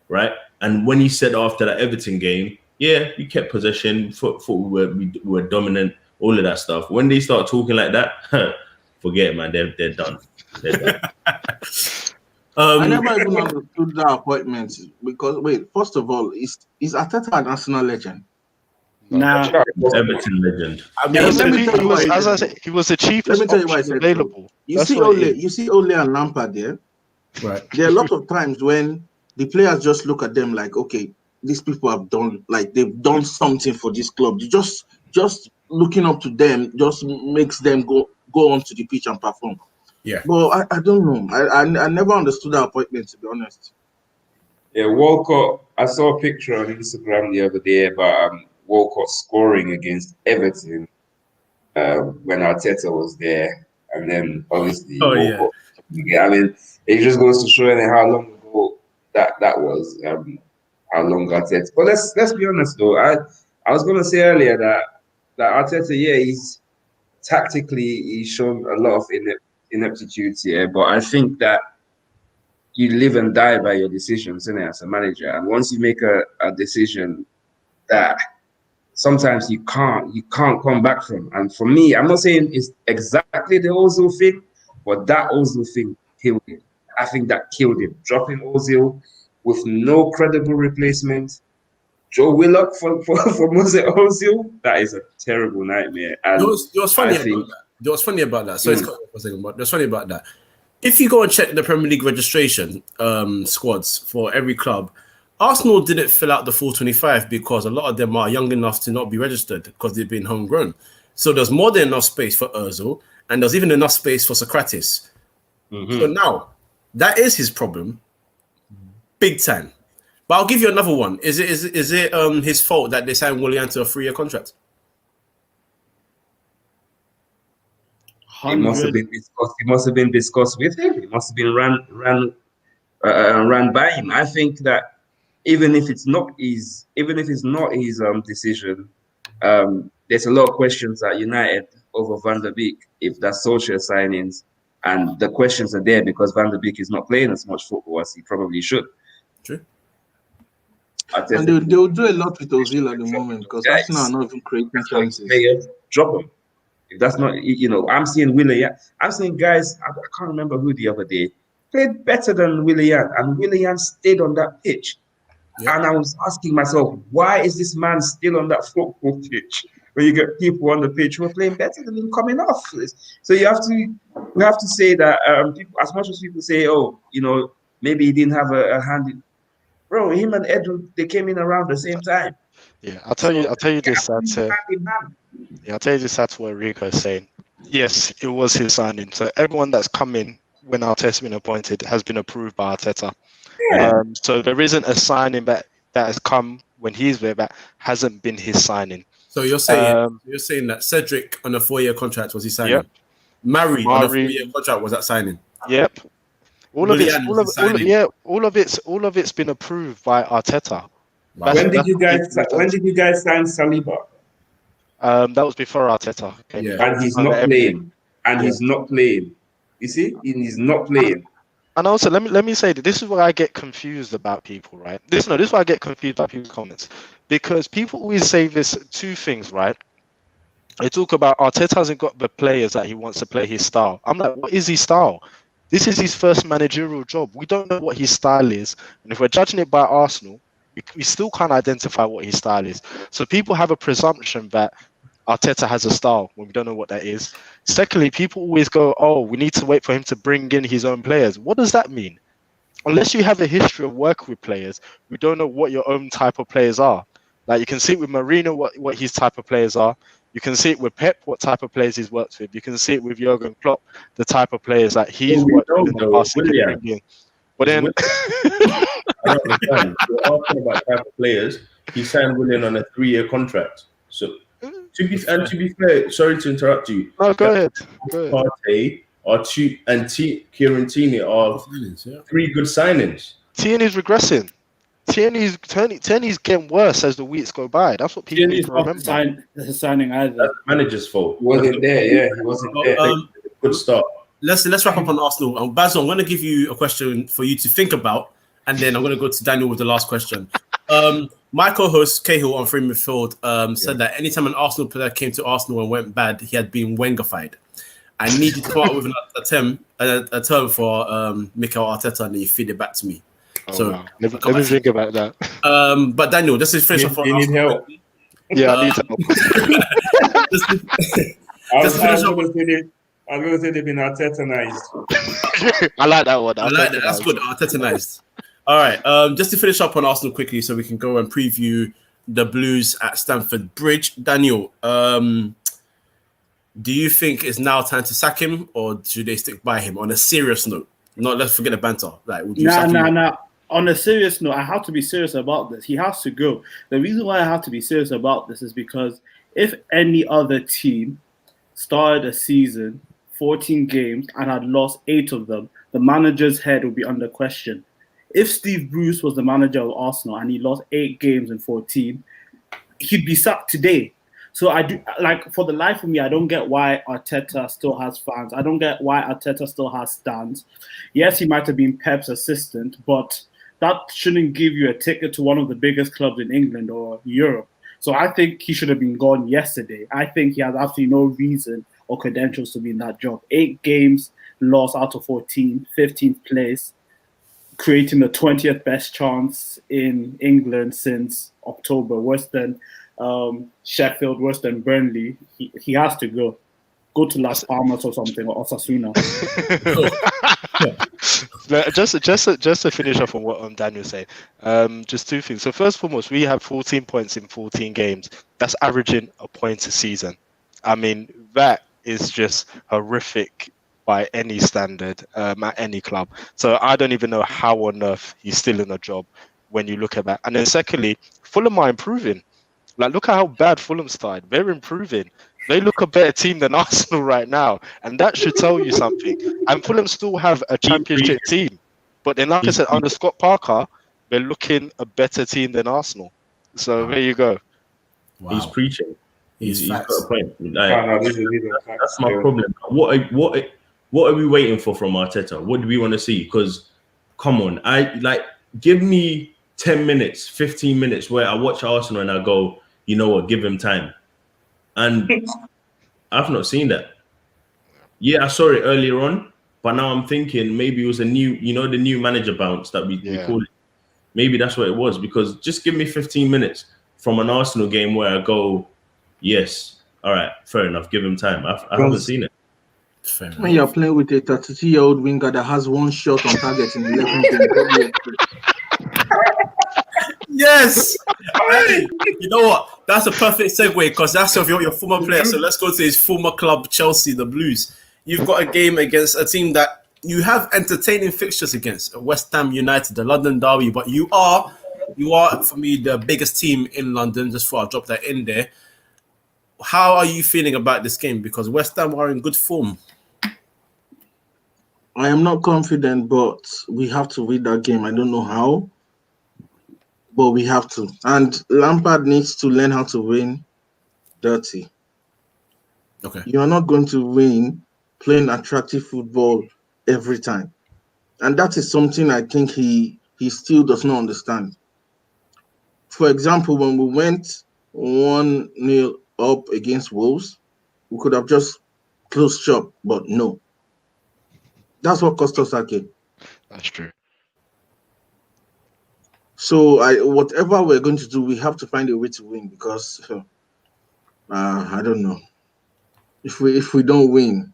right? And when he said after that Everton game, yeah, we kept possession, thought we were dominant, all of that stuff. When they start talking like that, forget it, man. They're done. They're done. I never even understood that appointment because first of all, is Arteta an Arsenal legend? Nah, Everton legend. I mean, as I said, he was the cheapest option available. You see Ole and Lampard there. Right. There are a lot of times when the players just look at them like, okay, these people have done, like they've done something for this club. You just looking up to them just makes them go onto the pitch and perform. Yeah. But I don't know. I never understood that appointment, to be honest. Yeah, Walcott. I saw a picture on Instagram the other day about Walcott scoring against Everton when Arteta was there, and then obviously Walcott. Yeah. I mean, it just goes to show how long ago that was. How long Arteta? But let's be honest though. I was gonna say earlier that Arteta, he's tactically he's shown a lot of ineptitude here, but I think that you live and die by your decisions, innit, as a manager. And once you make a decision that sometimes you can't come back from. And for me, I'm not saying it's exactly the Ozil thing, but that Ozil thing killed him. I think that killed him. Dropping Ozil with no credible replacement. Joe Willock for Mesut Ozil, that is a terrible nightmare. And what's funny about that? So it's cut off for a second, but what's funny about that? If you go and check the Premier League registration squads for every club, Arsenal didn't fill out the full 25 because a lot of them are young enough to not be registered because they've been homegrown. So there's more than enough space for Ozil, and there's even enough space for Socrates. Mm-hmm. So now, that is his problem, big time. But I'll give you another one. Is it his fault that they signed Willian to a 3-year contract? It must have been discussed. It must have been discussed with him. It must have been run by him. I think that even if it's not his decision, there's a lot of questions at United over Van der Beek if that's social signings, and the questions are there because Van der Beek is not playing as much football as he probably should. True. And they'll do a lot with Ozil at the moment because Arsenal are not even creating chances. Drop him. If that's not, I'm seeing Willian. I'm seeing guys, I can't remember who the other day, played better than Willian, and Willian stayed on that pitch. Yeah. And I was asking myself, why is this man still on that football pitch? When you get people on the pitch who are playing better than him coming off. So we have to say that people, as much as people say, maybe he didn't have a hand in, bro, him and Edwin, they came in around the same time. Yeah, I'll tell you this. I'll tell you this. That's what Rico is saying. Yes, it was his signing. So everyone that's come in when Arteta's been appointed has been approved by Arteta. Yeah. So there isn't a signing that has come when he's there that hasn't been his signing. So you're saying that Cedric on a 4-year contract was his signing. Yep. Mari on a 4-year contract was that signing. Yep. All of it's been approved by Arteta. When did you guys sign Saliba? That was before Arteta. Yeah. And he's not playing. He's not playing. You see, he's not playing. And also, let me say that this is where I get confused about people, right? This is why I get confused about people's comments, because people always say this two things, right? They talk about Arteta hasn't got the players that he wants to play his style. I'm like, what is his style? This is his first managerial job. We don't know what his style is, and if we're judging it by Arsenal, we still can't identify what his style is. So people have a presumption that Arteta has a style when we don't know what that is. Secondly, people always go, oh, we need to wait for him to bring in his own players. What does that mean? Unless you have a history of working with players, we don't know what your own type of players are. Like you can see it with Mourinho, what his type of players are. You can see it with Pep, what type of players he's worked with. You can see it with Jurgen Klopp, the type of players that he's worked with in the past. But then I don't understand. You're asking about type of players. He signed Willian on a 3-year contract. So to be fair, sorry to interrupt you. no, go ahead. Partey and Kieran Tierney are 3 good signings. Tierney's regressing. Tierney's getting worse as the weeks go by. That's what people need to remember. Signing either. That's the manager's fault. Wasn't there? Yeah, he wasn't there. Good start. Let's wrap up on Arsenal. Basil, I'm going to give you a question for you to think about, and then I'm going to go to Daniel with the last question. My co-host Cahill on Free Midfield said that anytime an Arsenal player came to Arsenal and went bad, he had been Wengerfied. I need you to come up with a term for Mikel Arteta, and then you feed it back to me. Wow. Let me think about that. But Daniel, just to finish off. You need help. Yeah, I need help. I'm going to say they've been Arteta-nized. I like that one. I like that. That's good. Arteta-nized. All right. Just to finish up on Arsenal quickly, so we can go and preview the Blues at Stamford Bridge. Daniel, do you think it's now time to sack him, or should they stick by him? On a serious note, let's forget the banter. Like, would you sack him? On a serious note, I have to be serious about this. He has to go. The reason why I have to be serious about this is because if any other team started a season, 14 games, and had lost 8 of them, the manager's head would be under question. If Steve Bruce was the manager of Arsenal and he lost 8 games in 14, he'd be sacked today. So I do, like, for the life of me, I don't get why Arteta still has fans. I don't get why Arteta still has stands. Yes, he might have been Pep's assistant, but that shouldn't give you a ticket to one of the biggest clubs in England or Europe. So I think he should have been gone yesterday. I think he has absolutely no reason or credentials to be in that job. 8 games lost out of 14, 15th place, creating the 20th best chance in England since October, worse than Sheffield, worse than Burnley. He has to go. Go to Las Palmas or something, or Osasuna. just to finish off on what Daniel said, just 2 things. So first and foremost, we have 14 points in 14 games. That's averaging a point a season. I mean, that is just horrific by any standard at any club. So I don't even know how on earth he's still in a job when you look at that. And then secondly, Fulham are improving. Like, look at how bad Fulham started. They're improving. They look a better team than Arsenal right now. And that should tell you something. And Fulham still have a championship team. But then, like I said, under Scott Parker, they're looking a better team than Arsenal. So there you go. Wow. He's preaching. He's got a point. That's my problem. What are we waiting for from Arteta? What do we want to see? Because, come on, give me 10 minutes, 15 minutes where I watch Arsenal and I go, you know what, give him time. And I've not seen that. Yeah, I saw it earlier on, but now I'm thinking maybe it was a new, the new manager bounce that we call it. Maybe that's what it was, because just give me 15 minutes from an Arsenal game where I go, yes, all right, fair enough, give him time. I haven't seen it. When you're playing with a 32-year-old winger that has 1 shot on target in 11 games. Yes. Hey, you know what? That's a perfect segue, because that's your former player. So let's go to his former club, Chelsea, the Blues. You've got a game against a team that you have entertaining fixtures against, West Ham United, the London derby. But you are for me the biggest team in London. Just for I'll drop that in there. How are you feeling about this game? Because West Ham are in good form. I am not confident, but we have to win that game. I don't know how, but we have to. And Lampard needs to learn how to win dirty. Okay. You are not going to win playing attractive football every time. And that is something I think he still does not understand. For example, when we went 1-0 up against Wolves, we could have just closed shop, but no. That's what cost us that game. That's true. So whatever we're going to do, we have to find a way to win, because I don't know. If we don't win,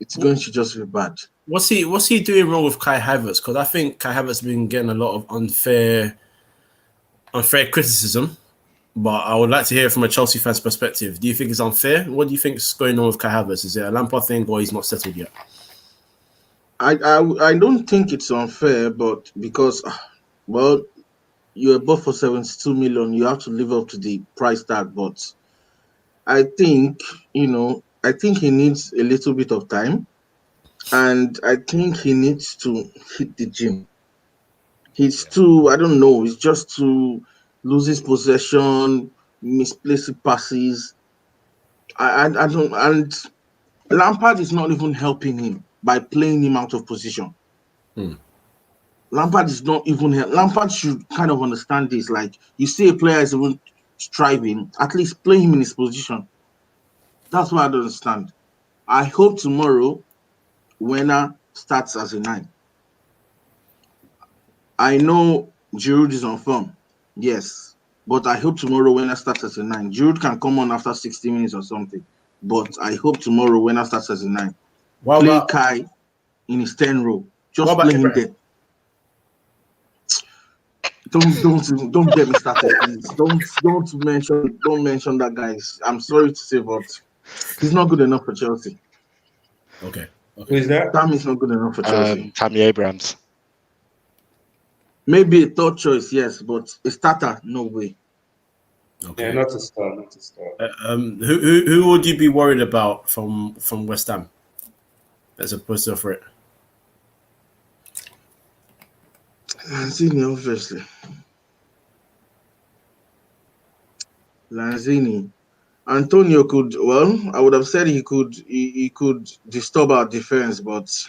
it's going to just be bad. What's he doing wrong with Kai Havertz? Because I think Kai Havertz has been getting a lot of unfair criticism. But I would like to hear it from a Chelsea fan's perspective. Do you think it's unfair? What do you think is going on with Kai Havertz? Is it a Lampard thing, or he's not settled yet? I don't think it's unfair, but because, well, you're bought for 72 million, you have to live up to the price tag. But I think, I think he needs a little bit of time, and I think he needs to hit the gym. He's too, I don't know, it's just too loses possession, misplaced passes. I don't, and Lampard is not even helping him by playing him out of position. Lampard is not even here. Lampard should kind of understand this. Like, you see a player is even striving, at least play him in his position. That's what I don't understand. I hope tomorrow Werner starts as a 9. I know Giroud is on form, yes, but I hope tomorrow Werner starts as a 9. Giroud can come on after 60 minutes or something, but I hope tomorrow Werner starts as a 9. Play Kai in his 10 role. Just play him there. Don't get me started, please. Don't mention that, guys. I'm sorry to say, but he's not good enough for Chelsea. Okay. Who is that? Tam is not good enough for Chelsea. Tammy Abrams. Maybe a third choice, yes, but a starter, no way. Okay. Yeah, not a start. Who would you be worried about from West Ham as opposed to for it? Lanzini, obviously. Lanzini. Antonio could, well, I would have said he could disturb our defense, but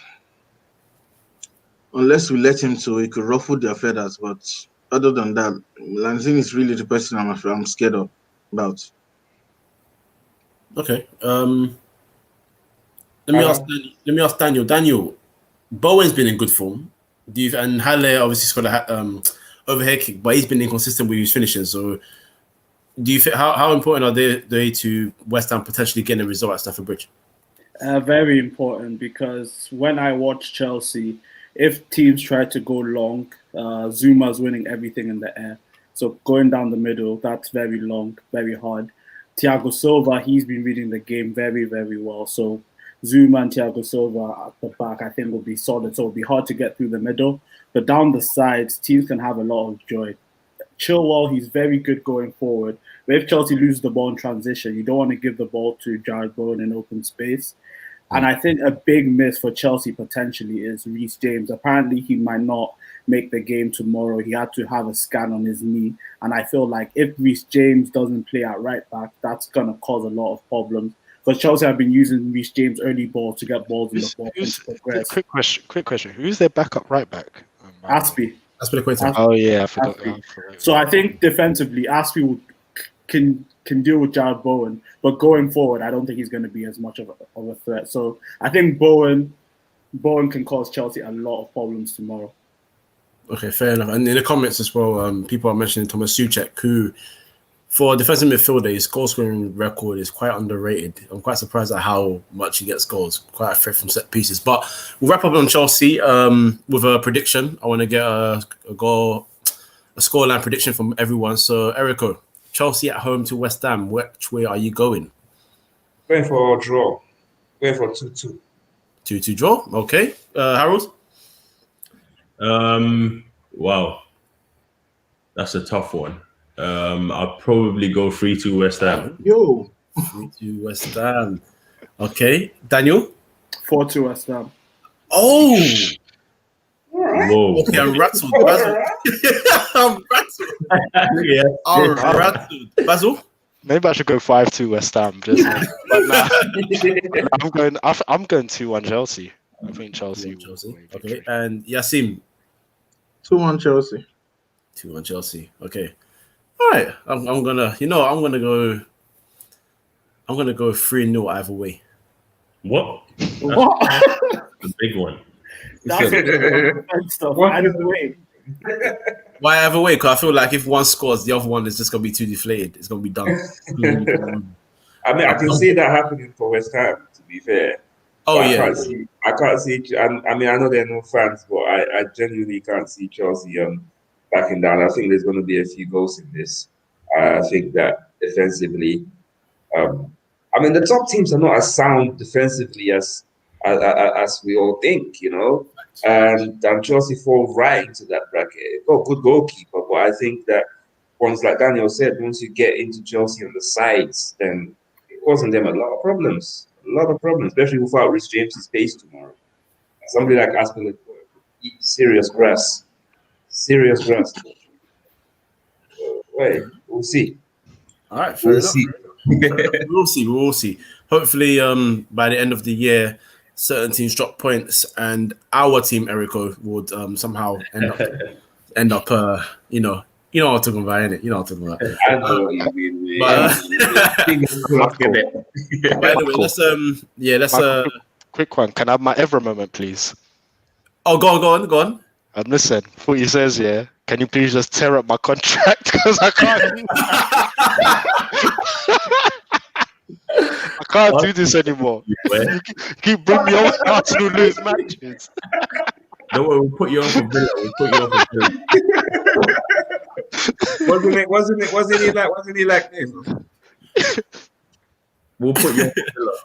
unless we let him to, he could ruffle their feathers. But other than that, Lanzini is really the person I'm scared about. Okay. Let me ask Daniel. Daniel, Bowen's been in good form. And Halle obviously scored a overhead kick, but he's been inconsistent with his finishing. So, do you think how important are they to West Ham potentially getting a result at Stamford Bridge? Very important, because when I watch Chelsea, if teams try to go long, Zuma's winning everything in the air. So going down the middle, that's very long, very hard. Thiago Silva, he's been reading the game very, very well. So Zuma and Thiago Silva at the back, I think, will be solid. So it'll be hard to get through the middle. But down the sides, teams can have a lot of joy. Chilwell, he's very good going forward. But if Chelsea loses the ball in transition, you don't want to give the ball to Jared Bowen in open space. And I think a big miss for Chelsea potentially is Reece James. Apparently, he might not make the game tomorrow. He had to have a scan on his knee. And I feel like if Reece James doesn't play at right back, that's going to cause a lot of problems. Because Chelsea have been using Reece James early ball to get balls in the ball. Quick question. Who's their backup right back? Aspie. Oh, yeah, I forgot. So I think defensively, Aspie can deal with Jared Bowen, but going forward, I don't think he's going to be as much of a threat. So I think Bowen can cause Chelsea a lot of problems tomorrow. Okay, fair enough. And in the comments as well, people are mentioning Thomas Souček, who, for a defensive midfielder, his goal scoring record is quite underrated. I'm quite surprised at how much he gets goals, quite a threat from set pieces. But we'll wrap up on Chelsea with a prediction. I want to get a scoreline prediction from everyone. So, Erico, Chelsea at home to West Ham. Which way are you going? Going for a draw. Going for 2-2. 2-2 draw. Okay. Harold? Wow. That's a tough one. I'll probably go 3-2 West Ham. 3-2 West Ham. Okay. Daniel? 4-2 West Ham. Oh! Whoa. Okay, I'm rattled. I'm rattled. Yeah. I'm rattled. Basil? Maybe I should go 5-2 West Ham. But I'm going 2-1 Chelsea. I think Chelsea. Okay, and Yassim? 2-1 Chelsea. 2-1 Chelsea. Okay. All right. I'm gonna go 3-0 either way. What? What? The big one. That's stuff. Either way. Why either way? Because I feel like if one scores, the other one is just gonna be too deflated. It's gonna be done. I mean, I can see that happening for West Ham, to be fair. Oh, yeah. I can't see. I mean, I know they're no fans, but I genuinely can't see Chelsea backing down. I think there's going to be a few goals in this. I think that defensively, I mean, the top teams are not as sound defensively as as we all think, you know. And Chelsea fall right into that bracket. Got a good goalkeeper, but I think that once, like Daniel said, once you get into Chelsea on the sides, then it causing them a lot of problems, especially without Rhys James's pace tomorrow. Somebody like Aspinall eat serious grass. Wait, we'll see. All right, fair enough. We'll see. Hopefully, by the end of the year, certain teams drop points, and our team, Erico, would somehow end up, you know what I'm talking about, innit? You know what I'm talking about. I know what you mean. By the way, let's quick one. Can I have my ever moment, please? Oh, go on. Listen, FootySays, yeah. Can you please just tear up my contract because I can't. I can't do this anymore. You keep bringing me on Arsenal lose matches. Don't worry, we'll put you on for Villa. Wasn't he like this? We'll put you on for Villa.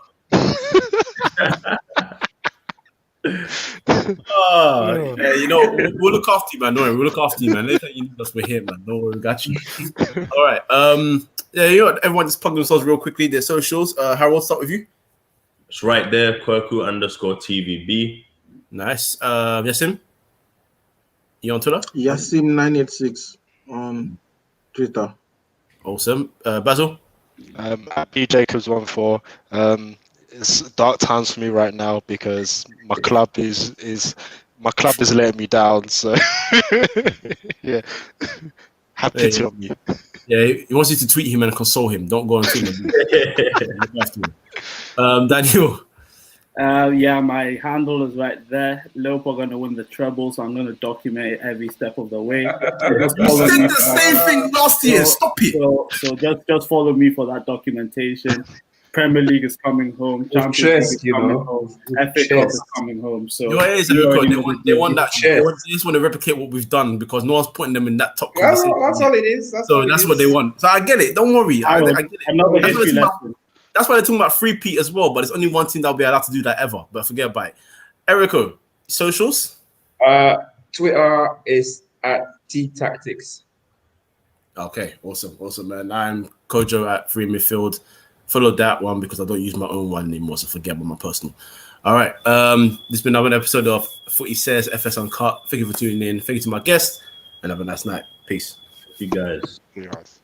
Yeah, you know, we'll look after you, man. Don't worry, we'll look after you, man. Later, you know us, we're here, man. Don't worry, we got you. All right. Yeah, you know what? Everyone just plug themselves real quickly. Their socials. Harold, start with you. It's right there. Kwerku_TVB. Nice. Yasim. You on Twitter? Yasim986 on Twitter. Awesome. Basil. BJacobs14. It's dark times for me right now because my club is letting me down. So yeah, have pity on me. Yeah, he wants you to tweet him and console him. Don't go and tweet him. Daniel. Yeah, my handle is right there. Liverpool are going to win the treble, so I'm going to document every step of the way. You said the same thing last year. Stop it. So just follow me for that documentation. Premier League is coming home. Champions League is coming home. FA Cup is coming home. So they want that. They just want to replicate what we've done because no one's putting them in that top conversation. That's all it is. That's what they want. So I get it. Don't worry. I get it. That's why they're talking about free-peat as well, but it's only one team that'll be allowed to do that ever. But forget about it. Erico, socials? Twitter is @TTactics. Okay, awesome, man. I'm Kojo at Free Midfield. Follow that one because I don't use my own one anymore, so forget about my personal. All right. This has been another episode of FootySays FS Uncut. Thank you for tuning in. Thank you to my guests, and have a nice night. Peace. You guys. You guys.